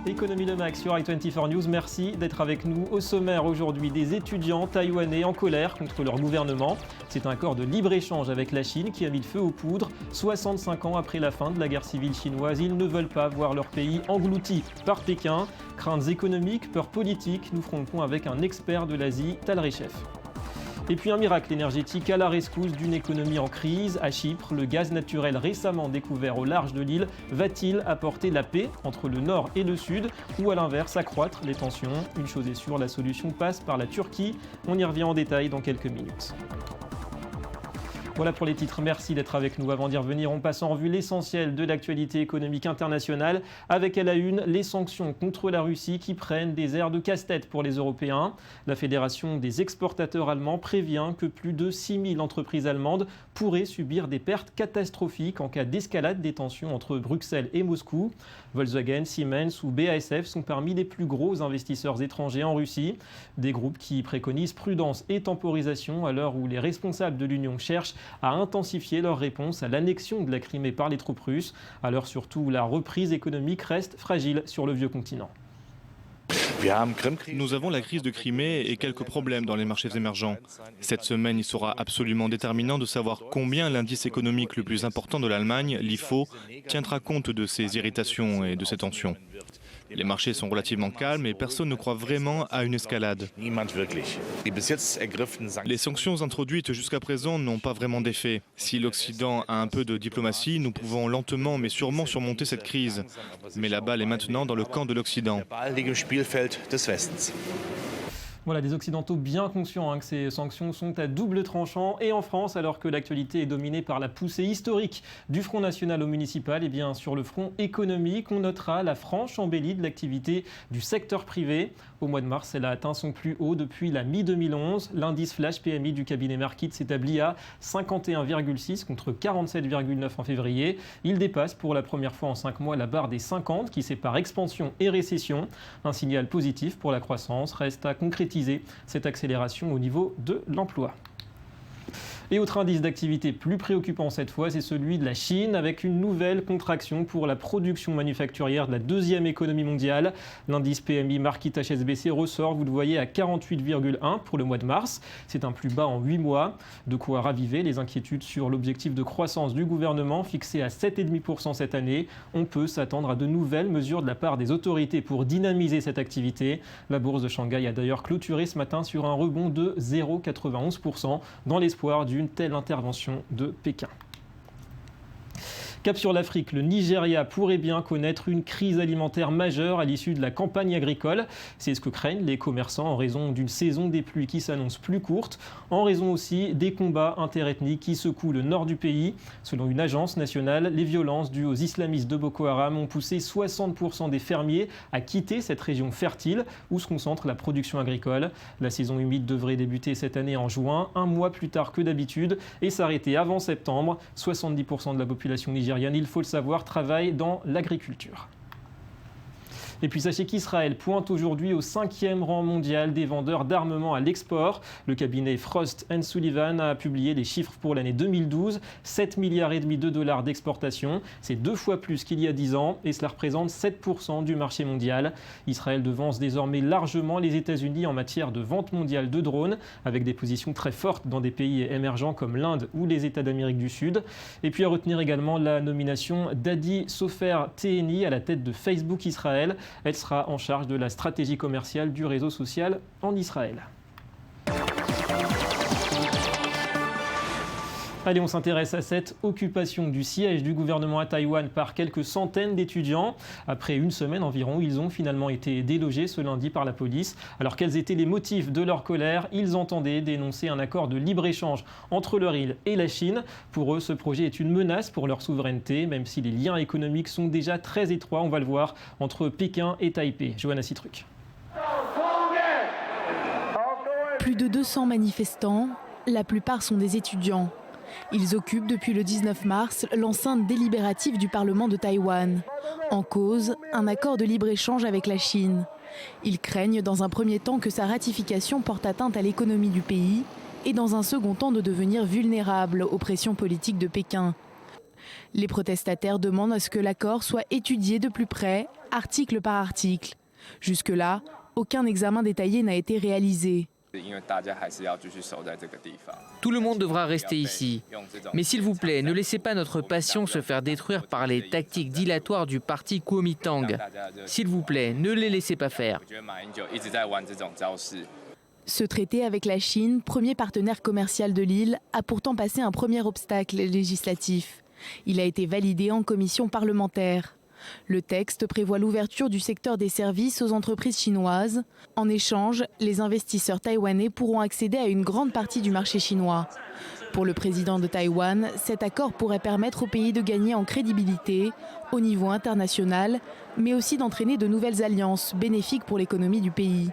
Économie de Max sur i24 News, merci d'être avec nous. Au sommaire aujourd'hui, des étudiants taïwanais en colère contre leur gouvernement. C'est un accord de libre-échange avec la Chine qui a mis le feu aux poudres. 65 ans après la fin de la guerre civile chinoise, ils ne veulent pas voir leur pays englouti par Pékin. Craintes économiques, peurs politiques, nous ferons le point avec un expert de l'Asie, Tal Reshef. Et puis un miracle énergétique à la rescousse d'une économie en crise. À Chypre, le gaz naturel récemment découvert au large de l'île va-t-il apporter la paix entre le nord et le sud ou à l'inverse accroître les tensions? Une chose est sûre, la solution passe par la Turquie. On y revient en détail dans quelques minutes. Voilà pour les titres, merci d'être avec nous. Avant d'y revenir, on passe en revue l'essentiel de l'actualité économique internationale. Avec à la une, les sanctions contre la Russie qui prennent des airs de casse-tête pour les Européens. La Fédération des exportateurs allemands prévient que plus de 6000 entreprises allemandes pourraient subir des pertes catastrophiques en cas d'escalade des tensions entre Bruxelles et Moscou. Volkswagen, Siemens ou BASF sont parmi les plus gros investisseurs étrangers en Russie. Des groupes qui préconisent prudence et temporisation à l'heure où les responsables de l'Union cherchent à intensifier leur réponse à l'annexion de la Crimée par les troupes russes, à l'heure surtout où la reprise économique reste fragile sur le vieux continent. Nous avons la crise de Crimée et quelques problèmes dans les marchés émergents. Cette semaine, il sera absolument déterminant de savoir combien l'indice économique le plus important de l'Allemagne, l'IFO, tiendra compte de ces irritations et de ces tensions. Les marchés sont relativement calmes et personne ne croit vraiment à une escalade. Les sanctions introduites jusqu'à présent n'ont pas vraiment d'effet. Si l'Occident a un peu de diplomatie, nous pouvons lentement mais sûrement surmonter cette crise. Mais la balle est maintenant dans le camp de l'Occident. Voilà, des Occidentaux bien conscients que ces sanctions sont à double tranchant. Et en France, alors que l'actualité est dominée par la poussée historique du Front National au municipal, et bien sur le front économique, on notera la franche embellie de l'activité du secteur privé. Au mois de mars, elle a atteint son plus haut depuis la mi-2011. L'indice flash PMI du cabinet Markit s'établit à 51,6 contre 47,9 en février. Il dépasse pour la première fois en 5 mois la barre des 50 qui sépare expansion et récession. Un signal positif pour la croissance. Reste à concrétiser cette accélération au niveau de l'emploi. Et autre indice d'activité plus préoccupant cette fois, c'est celui de la Chine avec une nouvelle contraction pour la production manufacturière de la deuxième économie mondiale. L'indice PMI Markit HSBC ressort, vous le voyez, à 48,1 pour le mois de mars. C'est un plus bas en 8 mois. De quoi raviver les inquiétudes sur l'objectif de croissance du gouvernement fixé à 7,5% cette année. On peut s'attendre à de nouvelles mesures de la part des autorités pour dynamiser cette activité. La bourse de Shanghai a d'ailleurs clôturé ce matin sur un rebond de 0,91% dans l'espoir d'une telle intervention de Pékin. Cap sur l'Afrique, le Nigeria pourrait bien connaître une crise alimentaire majeure à l'issue de la campagne agricole. C'est ce que craignent les commerçants en raison d'une saison des pluies qui s'annonce plus courte, en raison aussi des combats interethniques qui secouent le nord du pays. Selon une agence nationale, les violences dues aux islamistes de Boko Haram ont poussé 60% des fermiers à quitter cette région fertile où se concentre la production agricole. La saison humide devrait débuter cette année en juin, un mois plus tard que d'habitude, et s'arrêter avant septembre. 70% de la population nigériane, il faut le savoir, travaille dans l'agriculture. Et puis sachez qu'Israël pointe aujourd'hui au 5e rang mondial des vendeurs d'armement à l'export. Le cabinet Frost & Sullivan a publié les chiffres pour l'année 2012. 7,5 milliards de dollars d'exportation. C'est 2 fois plus qu'il y a 10 ans et cela représente 7% du marché mondial. Israël devance désormais largement les États-Unis en matière de vente mondiale de drones, avec des positions très fortes dans des pays émergents comme l'Inde ou les États d'Amérique du Sud. Et puis à retenir également la nomination d'Adi Sofer Teheni à la tête de Facebook Israël. Elle sera en charge de la stratégie commerciale du réseau social en Israël. Allez, on s'intéresse à cette occupation du siège du gouvernement à Taïwan par quelques centaines d'étudiants. Après une semaine environ, ils ont finalement été délogés ce lundi par la police. Alors quels étaient les motifs de leur colère? Ils entendaient dénoncer un accord de libre-échange entre leur île et la Chine. Pour eux, ce projet est une menace pour leur souveraineté, même si les liens économiques sont déjà très étroits, on va le voir, entre Pékin et Taipei. Johanna Citruc. Plus de 200 manifestants, la plupart sont des étudiants. Ils occupent depuis le 19 mars l'enceinte délibérative du Parlement de Taïwan. En cause, un accord de libre-échange avec la Chine. Ils craignent dans un premier temps que sa ratification porte atteinte à l'économie du pays et dans un second temps de devenir vulnérable aux pressions politiques de Pékin. Les protestataires demandent à ce que l'accord soit étudié de plus près, article par article. Jusque-là, aucun examen détaillé n'a été réalisé. Tout le monde devra rester ici. Mais s'il vous plaît, ne laissez pas notre passion se faire détruire par les tactiques dilatoires du parti Kuomintang. S'il vous plaît, ne les laissez pas faire. Ce traité avec la Chine, premier partenaire commercial de l'île, a pourtant passé un premier obstacle législatif. Il a été validé en commission parlementaire. Le texte prévoit l'ouverture du secteur des services aux entreprises chinoises. En échange, les investisseurs taïwanais pourront accéder à une grande partie du marché chinois. Pour le président de Taïwan, cet accord pourrait permettre au pays de gagner en crédibilité au niveau international, mais aussi d'entraîner de nouvelles alliances bénéfiques pour l'économie du pays.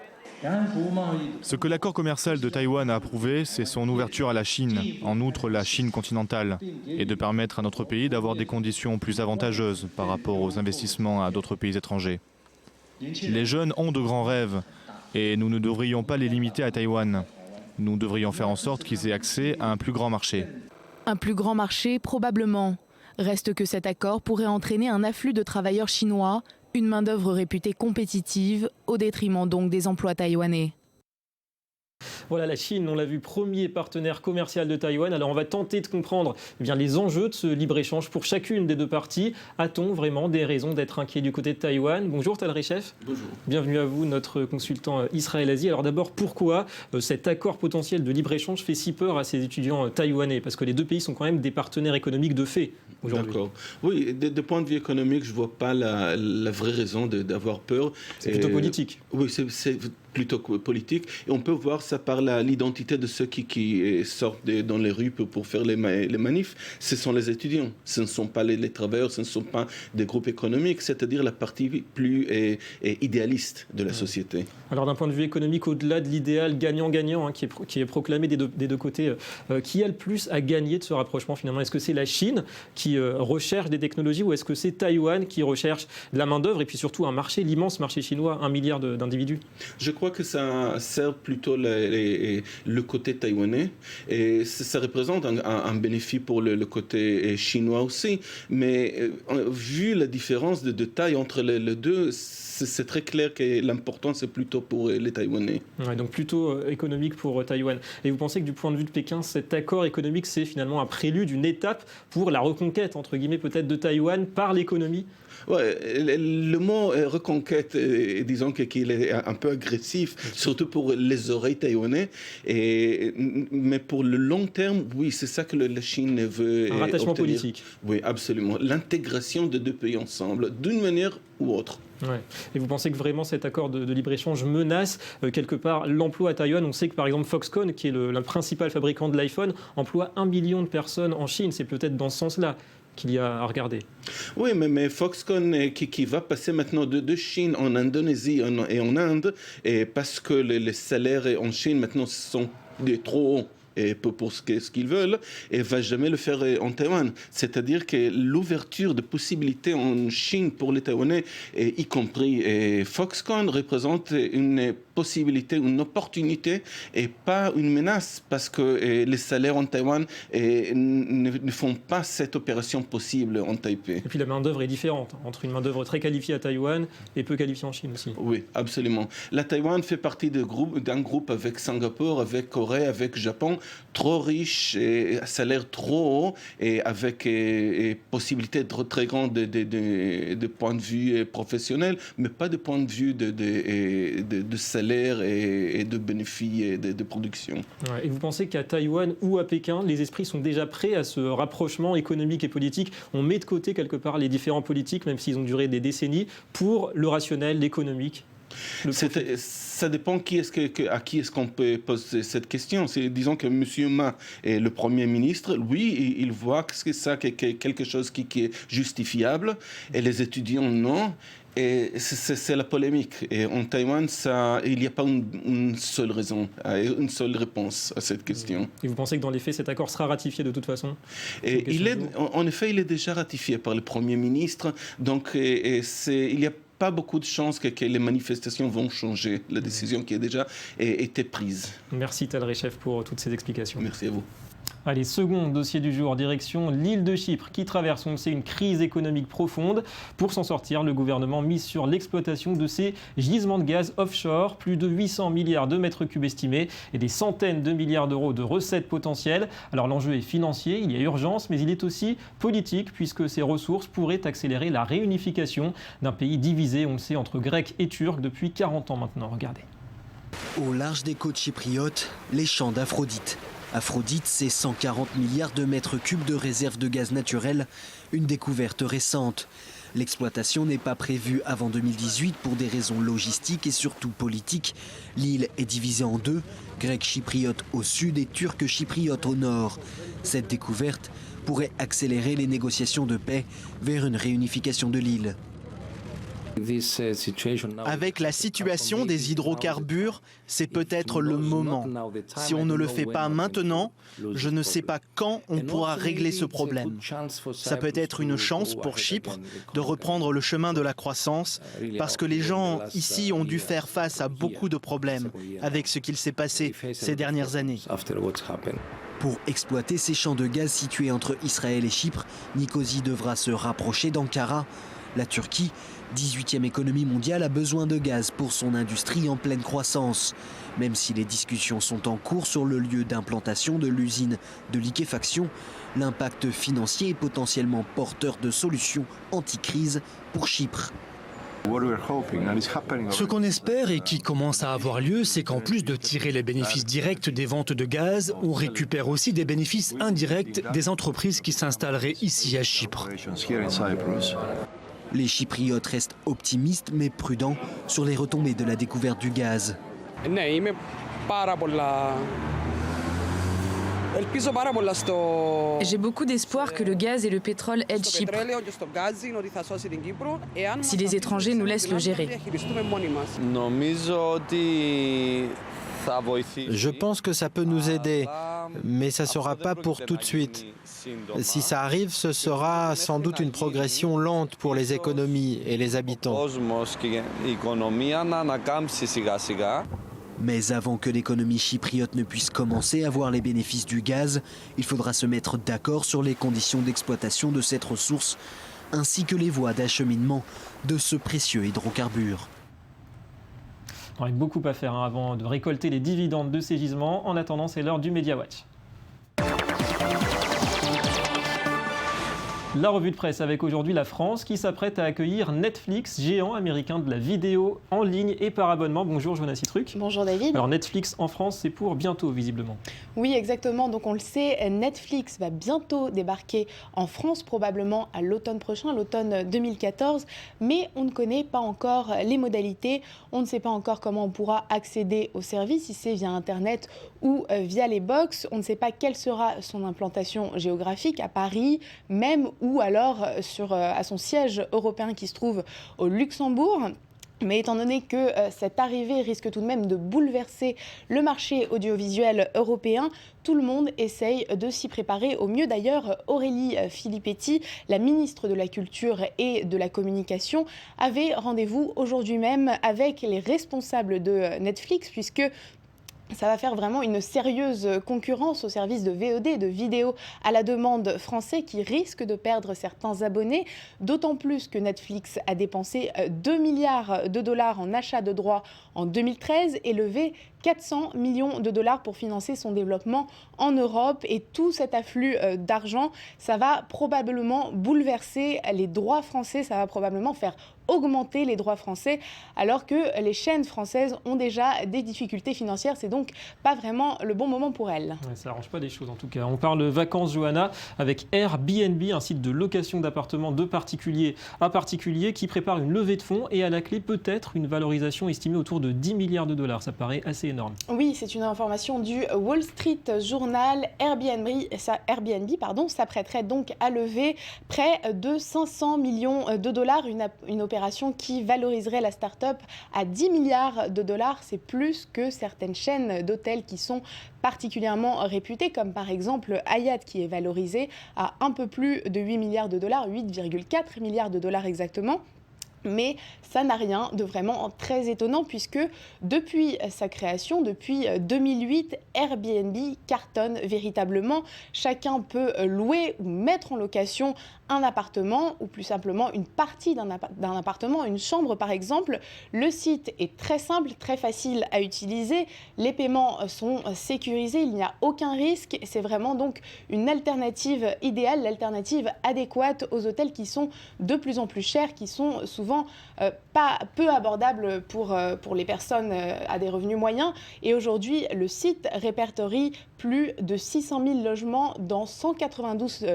Ce que l'accord commercial de Taïwan a approuvé, c'est son ouverture à la Chine, en outre la Chine continentale, et de permettre à notre pays d'avoir des conditions plus avantageuses par rapport aux investissements à d'autres pays étrangers. Les jeunes ont de grands rêves, et nous ne devrions pas les limiter à Taïwan. Nous devrions faire en sorte qu'ils aient accès à un plus grand marché. Un plus grand marché, probablement. Reste que cet accord pourrait entraîner un afflux de travailleurs chinois, une main-d'œuvre réputée compétitive, au détriment donc des emplois taïwanais. Voilà, la Chine, on l'a vu, premier partenaire commercial de Taïwan. Alors on va tenter de comprendre les enjeux de ce libre-échange pour chacune des deux parties. A-t-on vraiment des raisons d'être inquiet du côté de Taïwan? Bonjour Tal Reshef. Bonjour. Bienvenue à vous, notre consultant Israël-Asie. Alors d'abord, pourquoi cet accord potentiel de libre-échange fait si peur à ces étudiants taïwanais? Parce que les deux pays sont quand même des partenaires économiques de fait aujourd'hui. D'accord. Oui, de point de vue économique, je ne vois pas la vraie raison d'avoir peur. C'est plutôt politique. Oui, c'est plutôt politique. Et on peut voir ça par l'identité de ceux qui sortent dans les rues pour faire les manifs. Ce sont les étudiants. Ce ne sont pas les travailleurs, ce ne sont pas des groupes économiques, c'est-à-dire la partie plus idéaliste de la société. Alors d'un point de vue économique, au-delà de l'idéal gagnant-gagnant qui est proclamé des deux côtés, qui a le plus à gagner de ce rapprochement finalement? Est-ce que c'est la Chine qui recherche des technologies ou est-ce que c'est Taïwan qui recherche de la main-d'œuvre et puis surtout un marché, l'immense marché chinois, 1 milliard d'individus? Je crois que ça sert plutôt le côté taïwanais et ça représente un bénéfice pour le côté chinois aussi. Mais vu la différence de taille entre les deux, c'est très clair que l'important c'est plutôt pour les Taïwanais. Ouais, donc plutôt économique pour Taïwan. Et vous pensez que du point de vue de Pékin, cet accord économique, c'est finalement un prélude, une étape pour la reconquête, entre guillemets, peut-être de Taïwan par l'économie? Ouais, le mot reconquête, disons qu'il est un peu agressif, surtout pour les oreilles taïwanais. Mais pour le long terme, oui, c'est ça que la Chine veut. Un rattachement obtenir. politique. Oui, absolument. L'intégration de deux pays ensemble, d'une manière ou autre. Ouais. Et vous pensez que vraiment cet accord de libre-échange menace quelque part l'emploi à Taïwan? On sait que par exemple Foxconn, qui est le principal fabricant de l'iPhone, emploie 1 million de personnes en Chine. C'est peut-être dans ce sens-là qu'il y a à regarder. Oui, mais Foxconn qui va passer maintenant de Chine en Indonésie et en Inde, et parce que les salaires en Chine maintenant sont trop hauts. Et pour ce qu'ils veulent, et ne va jamais le faire en Taïwan. C'est-à-dire que l'ouverture de possibilités en Chine pour les Taïwanais, y compris Foxconn, représente une possibilité, une opportunité et pas une menace, parce que les salaires en Taïwan ne font pas cette opération possible en Taipei. Et puis la main-d'œuvre est différente, entre une main-d'œuvre très qualifiée à Taïwan et peu qualifiée en Chine aussi. Oui, absolument. La Taïwan fait partie d'un groupe avec Singapour, avec Corée, avec Japon, trop riche et à salaire trop haut et avec possibilités très grandes de point de vue professionnel, mais pas de point de vue de salaire et de bénéfices et de production. Ouais, et vous pensez qu'à Taïwan ou à Pékin, les esprits sont déjà prêts à ce rapprochement économique et politique? On met de côté quelque part les différents politiques, même s'ils ont duré des décennies, pour le rationnel, l'économique? Ça dépend à qui est-ce qu'on peut poser cette question. Disons que M. Ma est le Premier ministre, lui, il voit que c'est ça quelque chose qui est justifiable, et les étudiants non. Et c'est la polémique. Et en Taïwan, il n'y a pas une seule raison, une seule réponse à cette question. Et vous pensez que dans les faits, cet accord sera ratifié de toute façon? En effet, il est déjà ratifié par le Premier ministre. Donc, il y a pas beaucoup de chances que les manifestations vont changer la décision qui a déjà été prise. Merci Tal Reshef pour toutes ces explications. Merci à vous. Allez, second dossier du jour, direction l'île de Chypre qui traverse, on le sait, une crise économique profonde. Pour s'en sortir, le gouvernement mise sur l'exploitation de ces gisements de gaz offshore, plus de 800 milliards de mètres cubes estimés et des centaines de milliards d'euros de recettes potentielles. Alors l'enjeu est financier, il y a urgence, mais il est aussi politique puisque ces ressources pourraient accélérer la réunification d'un pays divisé, on le sait, entre Grecs et Turcs depuis 40 ans maintenant. Regardez. Au large des côtes chypriotes, les champs d'Aphrodite. Aphrodite, c'est 140 milliards de mètres cubes de réserves de gaz naturel, une découverte récente. L'exploitation n'est pas prévue avant 2018 pour des raisons logistiques et surtout politiques. L'île est divisée en deux, grecs chypriotes au sud et turcs chypriotes au nord. Cette découverte pourrait accélérer les négociations de paix vers une réunification de l'île. Avec la situation des hydrocarbures, c'est peut-être le moment. Si on ne le fait pas maintenant, je ne sais pas quand on pourra régler ce problème. Ça peut être une chance pour Chypre de reprendre le chemin de la croissance, parce que les gens ici ont dû faire face à beaucoup de problèmes avec ce qu'il s'est passé ces dernières années. Pour exploiter ces champs de gaz situés entre Israël et Chypre, Nicosie devra se rapprocher d'Ankara. La Turquie, 18e économie mondiale, a besoin de gaz pour son industrie en pleine croissance. Même si les discussions sont en cours sur le lieu d'implantation de l'usine de liquéfaction, l'impact financier est potentiellement porteur de solutions anti-crise pour Chypre. Ce qu'on espère et qui commence à avoir lieu, c'est qu'en plus de tirer les bénéfices directs des ventes de gaz, on récupère aussi des bénéfices indirects des entreprises qui s'installeraient ici à Chypre. Les Chypriotes restent optimistes mais prudents sur les retombées de la découverte du gaz. J'ai beaucoup d'espoir que le gaz et le pétrole aident Chypre, si les étrangers nous laissent le gérer. Je pense que ça peut nous aider, mais ça ne sera pas pour tout de suite. Si ça arrive, ce sera sans doute une progression lente pour les économies et les habitants. Mais avant que l'économie chypriote ne puisse commencer à voir les bénéfices du gaz, il faudra se mettre d'accord sur les conditions d'exploitation de cette ressource, ainsi que les voies d'acheminement de ce précieux hydrocarbure. Il y a beaucoup à faire avant de récolter les dividendes de ces gisements. En attendant, c'est l'heure du Media Watch. La revue de presse avec aujourd'hui la France qui s'apprête à accueillir Netflix, géant américain de la vidéo en ligne et par abonnement. Bonjour Joanna Citruc. Bonjour David. Alors Netflix en France, c'est pour bientôt visiblement. Oui exactement, donc on le sait, Netflix va bientôt débarquer en France, probablement à l'automne prochain, l'automne 2014, mais on ne connaît pas encore les modalités, on ne sait pas encore comment on pourra accéder au service, si c'est via Internet ou via les box, on ne sait pas quelle sera son implantation géographique à Paris, même ou alors à son siège européen qui se trouve au Luxembourg. Mais étant donné que cette arrivée risque tout de même de bouleverser le marché audiovisuel européen, tout le monde essaye de s'y préparer au mieux. D'ailleurs, Aurélie Filippetti, la ministre de la Culture et de la Communication, avait rendez-vous aujourd'hui même avec les responsables de Netflix, puisque ça va faire vraiment une sérieuse concurrence au service de VOD, de vidéo à la demande français qui risque de perdre certains abonnés, d'autant plus que Netflix a dépensé 2 milliards de dollars en achat de droits en 2013 et levé 400 millions de dollars pour financer son développement en Europe. Et tout cet afflux d'argent, ça va probablement bouleverser les droits français, ça va probablement faire augmenter les droits français, alors que les chaînes françaises ont déjà des difficultés financières. C'est donc pas vraiment le bon moment pour elles. Ouais, ça n'arrange pas les choses en tout cas. On parle vacances, Joanna, avec Airbnb, un site de location d'appartements de particulier à particulier qui prépare une levée de fonds et à la clé peut-être une valorisation estimée autour de 10 milliards de dollars. Ça paraît assez énorme. Oui, c'est une information du Wall Street Journal. Airbnb s'apprêterait donc à lever près de 500 millions de dollars, une opération qui valoriserait la start-up à 10 milliards de dollars. C'est plus que certaines chaînes d'hôtels qui sont particulièrement réputées, comme par exemple Hyatt, qui est valorisée à un peu plus de 8 milliards de dollars, 8,4 milliards de dollars exactement. Mais ça n'a rien de vraiment très étonnant puisque depuis sa création, depuis 2008, Airbnb cartonne véritablement. Chacun peut louer ou mettre en location un appartement ou plus simplement une partie d'un appartement, une chambre par exemple. Le site est très simple, très facile à utiliser. Les paiements sont sécurisés, il n'y a aucun risque. C'est vraiment donc une alternative idéale, l'alternative adéquate aux hôtels qui sont de plus en plus chers, qui sont souvent peu abordables pour les personnes à des revenus moyens. Et aujourd'hui, le site répertorie plus de 600 000 logements dans 192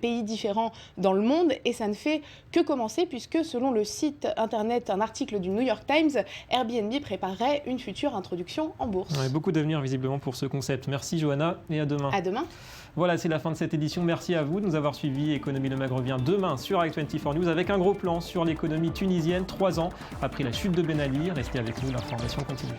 pays différents dans le monde. Et ça ne fait que commencer puisque selon le site internet, un article du New York Times, Airbnb préparerait une future introduction en bourse. Ouais, beaucoup d'avenir visiblement pour ce concept. Merci Johanna et à demain. À demain. Voilà, c'est la fin de cette édition. Merci à vous de nous avoir suivis. Économie Le Mag revient demain sur Act24 News avec un gros plan sur l'économie tunisienne, 3 ans après la chute de Ben Ali. Restez avec nous, l'information continue.